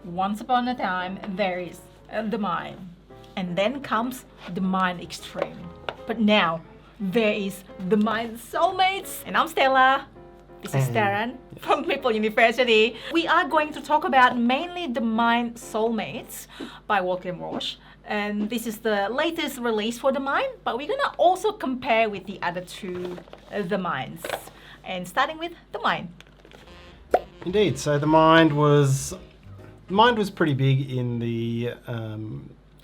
Once upon a time, there is the Mind. And then comes the Mind Extreme. But now, there is the Mind Soulmates. And I'm Stella. This is Tarrant from Meeple University. We are going to talk about mainly the Mind Soulmates by boardgame. And this is the latest release for the Mind, but we're gonna also compare with the other two, the Minds. And starting with the Mind. Indeed. So the Mind was pretty big in the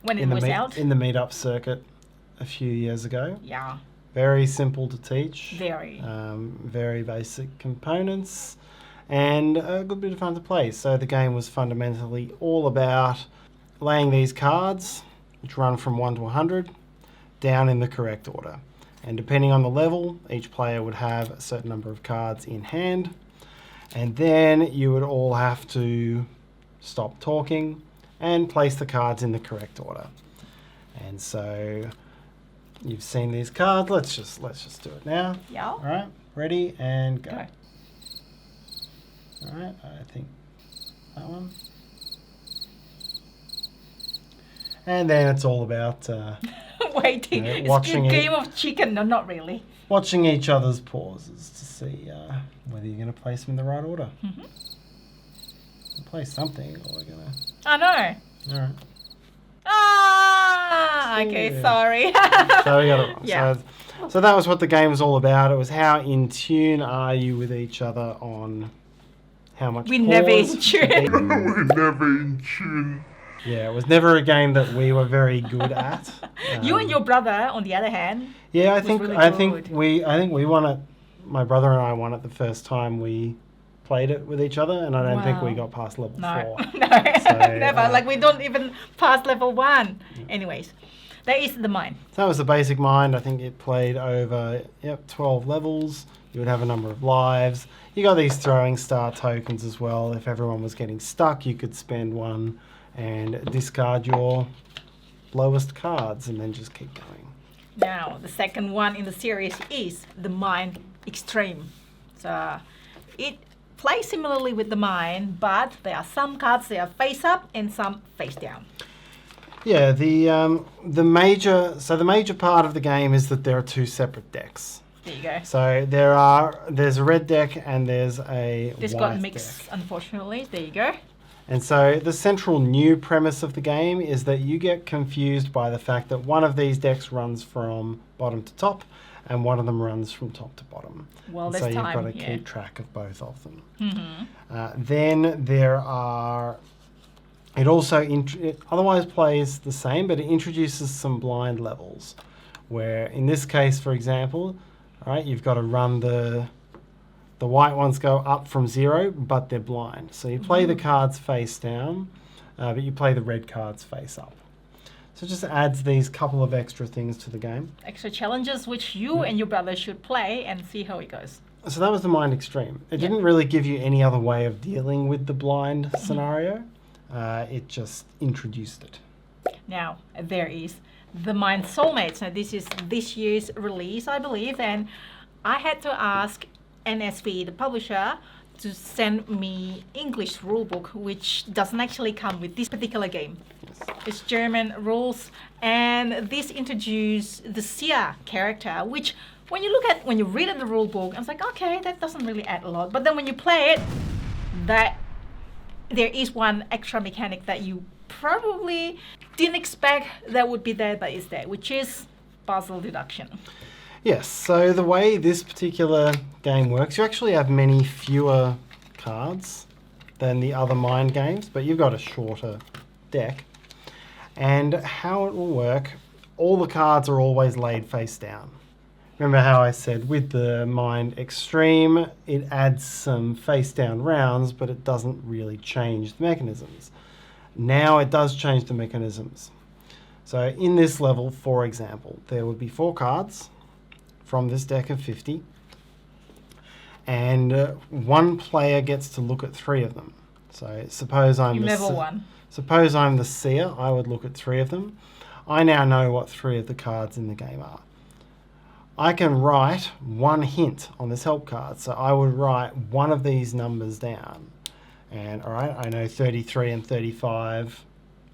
When it was out. in the meetup circuit a few years ago. Yeah. Very simple to teach. Very. Very basic components, and a good bit of fun to play. So the game was fundamentally all about laying these cards, which run from 1 to 100, down in the correct order. And depending on the level, each player would have a certain number of cards in hand. And then you would all have to stop talking and place the cards in the correct order. And so you've seen these cards. Let's just do it now. Yeah. All right, ready and go. Go. All right, I think that one. And then it's all about Waiting. It's watching a game of chicken. No, not really. watching each other's pauses to see whether you're going to place them in the right order. Mm-hmm. Place something, or we're going to... I know. All right. Ah, okay, Yeah. sorry. So we got it wrong. Yeah. So that was what the game was all about. It was how in tune are you with each other on how much We never pause in tune. We're never in tune. Yeah, it was never a game that we were very good at. You and your brother, on the other hand. Yeah, I was think really I good. think we won it. My brother and I won it the first time we played it with each other, and I don't think we Wow. got past level No, 4. no, never. Like we don't even pass level 1. Anyways, that is the Mind. So that was the basic Mind. I think it played over 12 levels. You would have a number of lives. You got these throwing star tokens as well. If everyone was getting stuck, you could spend one and discard your lowest cards and then just keep going. Now, the second one in the series is the Mind Extreme. So it plays similarly with the Mind, but there are some cards that are face up and some face down. Yeah, the major part of the game is that there are 2 separate decks. There you go. So there's a red deck and there's a This white got mixed, deck. unfortunately. There you go. And so the central new premise of the game is that you get confused by the fact that one of these decks runs from bottom to top and one of them runs from top to bottom. Well, And this so you've time, got to yeah. keep track of both of them. Mm-hmm. Then there are... It also it otherwise plays the same, but it introduces some blind levels, where in this case, for example, all right, you've got to run the white ones go up from 0, but they're blind. So you play the cards face down, but you play the red cards face up. So it just adds these couple of extra things to the game. Extra challenges which you and your brother should play and see how it goes. So that was the Mind Extreme. It didn't really give you any other way of dealing with the blind scenario. It just introduced it. Now, there is the Mind Soulmates. Now, this is this year's release, I believe, and I had to ask NSV, the publisher, to send me English rulebook, which doesn't actually come with this particular game. Yes. It's German rules, and this introduced the Sia character, which when you read the rulebook, I was like, okay, that doesn't really add a lot. But then when you play it, there is one extra mechanic that you probably didn't expect that would be there, but is there, which is puzzle deduction. Yes, so the way this particular game works, you actually have many fewer cards than the other Mind games, but you've got a shorter deck. And how it will work, all the cards are always laid face down. Remember how I said with the Mind Extreme, it adds some face down rounds, but it doesn't really change the mechanisms. Now it does change the mechanisms. So in this level, for example, there would be 4 cards from this deck of 50, and one player gets to look at 3 of them. So suppose I'm suppose I'm the seer, I would look at 3 of them. I now know what 3 of the cards in the game are. I can write one hint on this help card. So I would write one of these numbers down. And all right, I know 33 and 35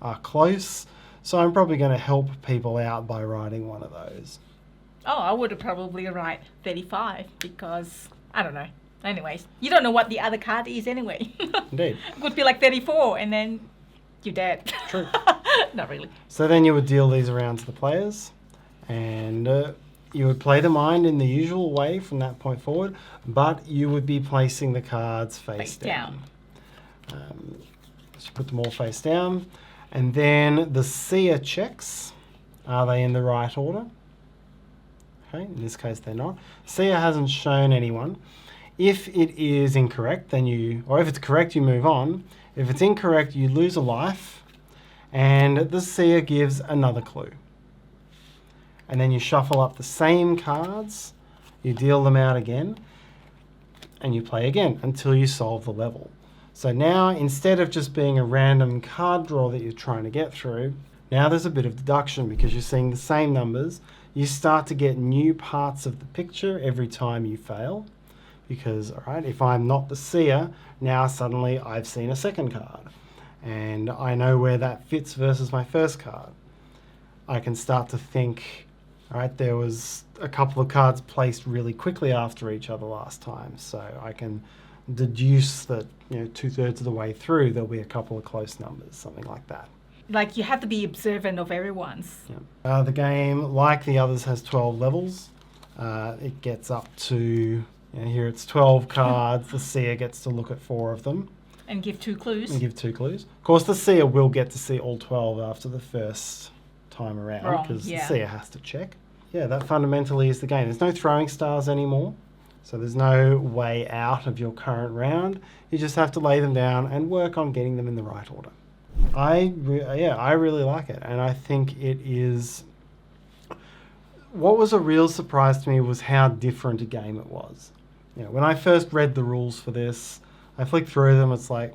are close, so I'm probably going to help people out by writing one of those. Oh, I would probably write 35 because, I don't know. Anyways, you don't know what the other card is anyway. Indeed. It could be like 34 and then you're dead. True. Not really. So then you would deal these around to the players, and you would play the mind in the usual way from that point forward, but you would be placing the cards face down. So put them all face down, and then the seer checks. Are they in the right order? Okay, in this case they're not. Seer hasn't shown anyone. If it is incorrect, then or if it's correct, you move on. If it's incorrect, you lose a life, and the seer gives another clue. And then you shuffle up the same cards, you deal them out again, and you play again until you solve the level. So now, instead of just being a random card draw that you're trying to get through, now there's a bit of deduction because you're seeing the same numbers. You start to get new parts of the picture every time you fail. Because, all right, if I'm not the seer, now suddenly I've seen a second card. And I know where that fits versus my first card. I can start to think, all right, there was a couple of cards placed really quickly after each other last time. So I can deduce that, 2/3 of the way through, there'll be a couple of close numbers, something like that. Like you have to be observant of everyone's. Yeah. The game, like the others, has 12 levels. It gets up to, here it's 12 cards. The seer gets to look at 4 of them. And give 2 clues. And give 2 clues. Of course, the seer will get to see all 12 after the first time around because the seer has to check. Yeah, that fundamentally is the game. There's no throwing stars anymore. So there's no way out of your current round. You just have to lay them down and work on getting them in the right order. I really like it, and I think it is. What was a real surprise to me was how different a game it was. When I first read the rules for this, I flicked through them. It's like,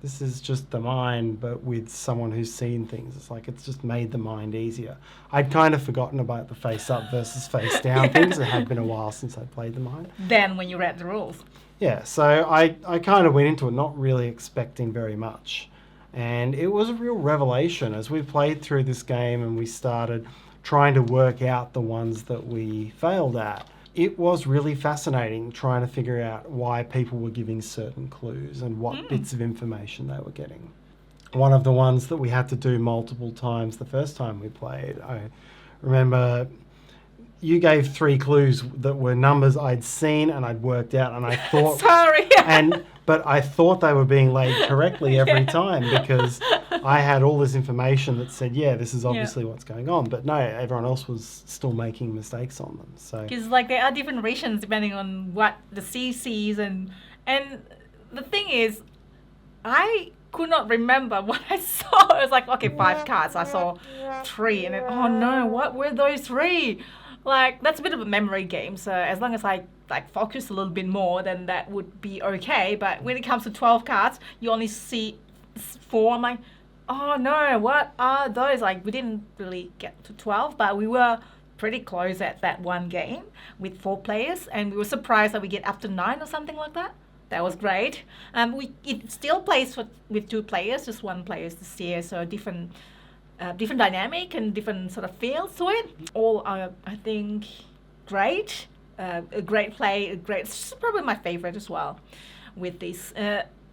this is just the mind, but with someone who's seen things. It's like it's just made the mind easier. I'd kind of forgotten about the face up versus face down things. It had been a while since I played the mind. Then when you read the rules. Yeah, so I kind of went into it not really expecting very much. And it was a real revelation as we played through this game and we started trying to work out the ones that we failed at. It was really fascinating trying to figure out why people were giving certain clues and what bits of information they were getting. One of the ones that we had to do multiple times the first time we played, I remember you gave 3 clues that were numbers I'd seen and I'd worked out, and I thought... Sorry! But I thought they were being laid correctly every time because I had all this information that said, this is obviously what's going on. But no, everyone else was still making mistakes on them. So because there are different rations depending on what the C sees, and the thing is, I could not remember what I saw. It was like, okay, 5 cards. I saw 3, and then, oh no, what were those 3? That's a bit of a memory game. So as long as I focus a little bit more, then that would be okay. But when it comes to 12 cards, you only see 4. I'm like, oh no, what are those? We didn't really get to 12, but we were pretty close at that one game with 4 players, and we were surprised that we get up to 9 or something like that. That was great. It still plays with 2 players, just 1 player is the seer, so different dynamic and different sort of feels to it. All are, I think, great. A great play, it's probably my favorite as well with this.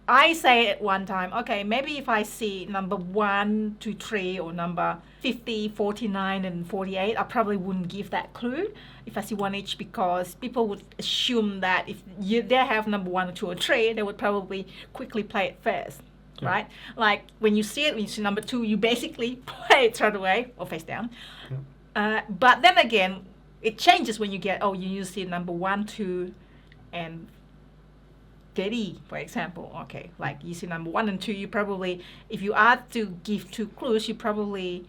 I say at one time, okay, maybe if I see number 1 to 3 or number 50, 49 and 48, I probably wouldn't give that clue if I see 1 each, because people would assume that if they have number 1 or 2 or 3, they would probably quickly play it first. Yeah. Right? Like when you see number 2, you basically play it straight away or face down. Yeah. But then again, it changes when you get, you see number 1, 2, and 30, for example. Okay, you see number 1 and 2, you probably, if you are to give 2 clues, you probably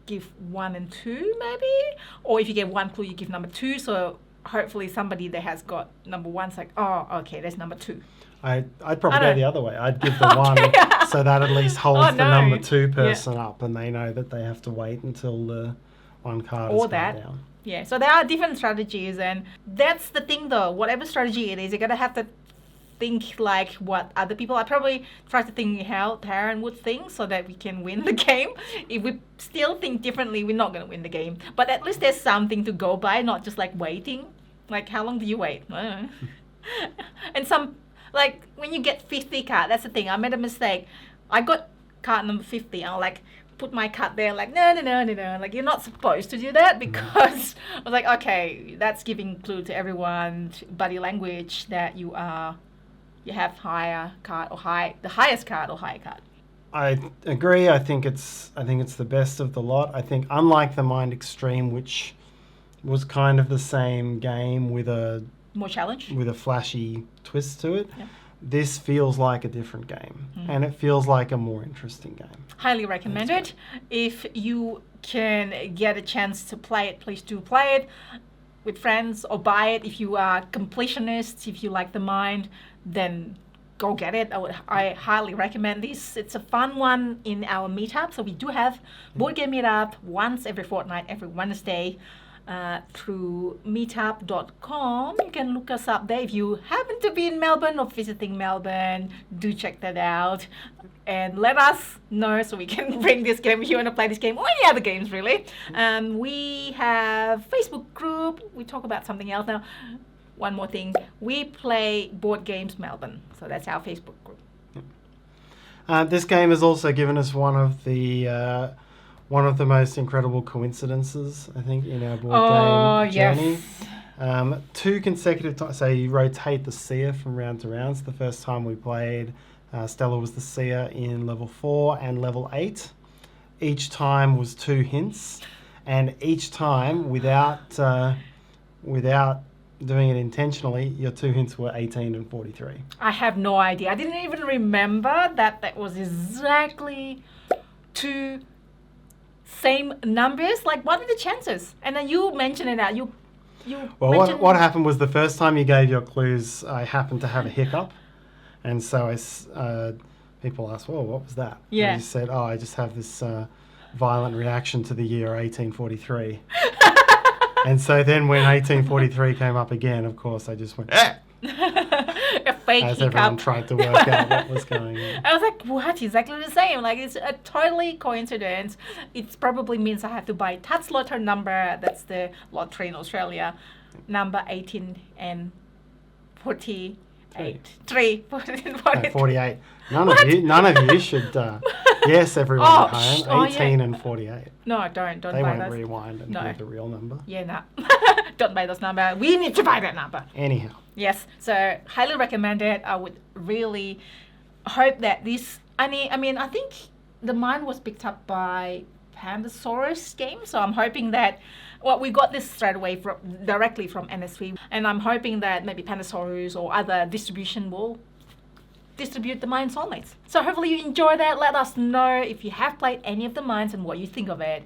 give 1 and 2 maybe. Or if you get 1 clue, you give number 2. So hopefully somebody that has got number 1's like, oh, okay, that's number 2. I'd probably go the other way. I'd give the 1 so that at least holds the number 2 person up, and they know that they have to wait until the 1 card is gone down. Yeah, so there are different strategies, and that's the thing though. Whatever strategy it is, you're going to have to think like what other people. I probably try to think how Tarrant would think so that we can win the game. If we still think differently, we're not gonna win the game. But at least there's something to go by, not just like waiting. Like how long do you wait? I don't know. And some like when you get 50 card, that's the thing. I made a mistake. I got card number 50. I'll like put my card there like no. Like you're not supposed to do that because I was like, okay, that's giving clue to everyone, body language that you have higher card or the highest card or higher card. I agree. I think it's the best of the lot. I think unlike the Mind Extreme, which was kind of the same game with a More challenge. with a flashy twist to it, Yeah. this feels like a different game, and it feels like a more interesting game. Highly recommended. If you can get a chance to play it, please do play it with friends or buy it. If you are completionist, if you like the Mind, then go get it. I highly recommend this. It's a fun one in our meetup. So we do have board game meetup once every fortnight, every Wednesday. Through meetup.com. You can look us up there. If you happen to be in Melbourne or visiting Melbourne, do check that out and let us know so we can bring this game if you want to play this game or any other games really. We have Facebook group. We talk about something else now. One more thing. We play Board Games Melbourne. So that's our Facebook group. This game has also given us one of the most incredible coincidences, I think, in our board game journey. Yes. 2 consecutive times. So you rotate the seer from round to round. So the first time we played, Stella was the seer in level 4 and level 8. Each time was 2 hints, and each time without doing it intentionally, your 2 hints were 18 and 43. I have no idea. I didn't even remember that was exactly 2 same numbers. Like, what are the chances? And then you mentioned it out. Well, what happened was the first time you gave your clues, I happened to have a hiccup, and so people asked, "Well, what was that?" Yeah. And you said, "Oh, I just have this violent reaction to the year 1843." And so then when 1843 came up again, of course, I just went, "Ah!" A fake as hiccup. everyone tried to work out what was going on. I was like, what? Exactly the same. Like, it's a totally coincidence. It probably means I have to buy Tuts Lotto number. That's the lottery in Australia. Number 18 and 48. 48. None of you should guess everyone at home. 18 yeah. and 48. No, don't They buy won't those. rewind and give the real number. Yeah, no. Don't buy those number. We need to buy that number. Anyhow. Yes, so highly recommend it. I would really hope that this. I mean, I think the Mind was picked up by Pandasaurus game, so I'm hoping that. Well, we got this straight away directly from NSV, and I'm hoping that maybe Pandasaurus or other distribution will distribute the Mind Soulmates. So hopefully you enjoy that. Let us know if you have played any of the Minds and what you think of it.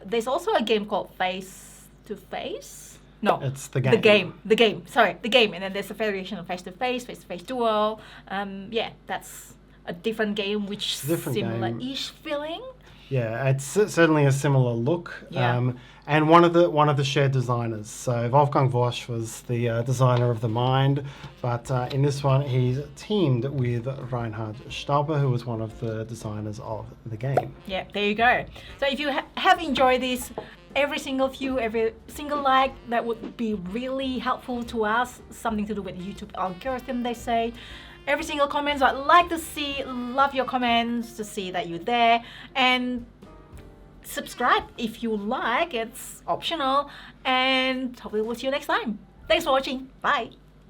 There's also a game called Face to Face. No, it's the game. The game. Sorry, the game. And then there's a variation of Face to Face Duel. Yeah, that's a different game, which similar-ish feeling. Yeah, it's certainly a similar look. Yeah. And one of the shared designers. So Wolfgang Vosch was the designer of the Mind, but in this one he's teamed with Reinhard Stauber, who was one of the designers of the game. Yeah, there you go. So if you have enjoyed this, every single view, every single like, that would be really helpful to us. Something to do with YouTube algorithm, they say. Every single comment, so I'd like to see, love your comments to see that you're there. And subscribe if you like, it's optional. And hopefully we'll see you next time. Thanks for watching. Bye.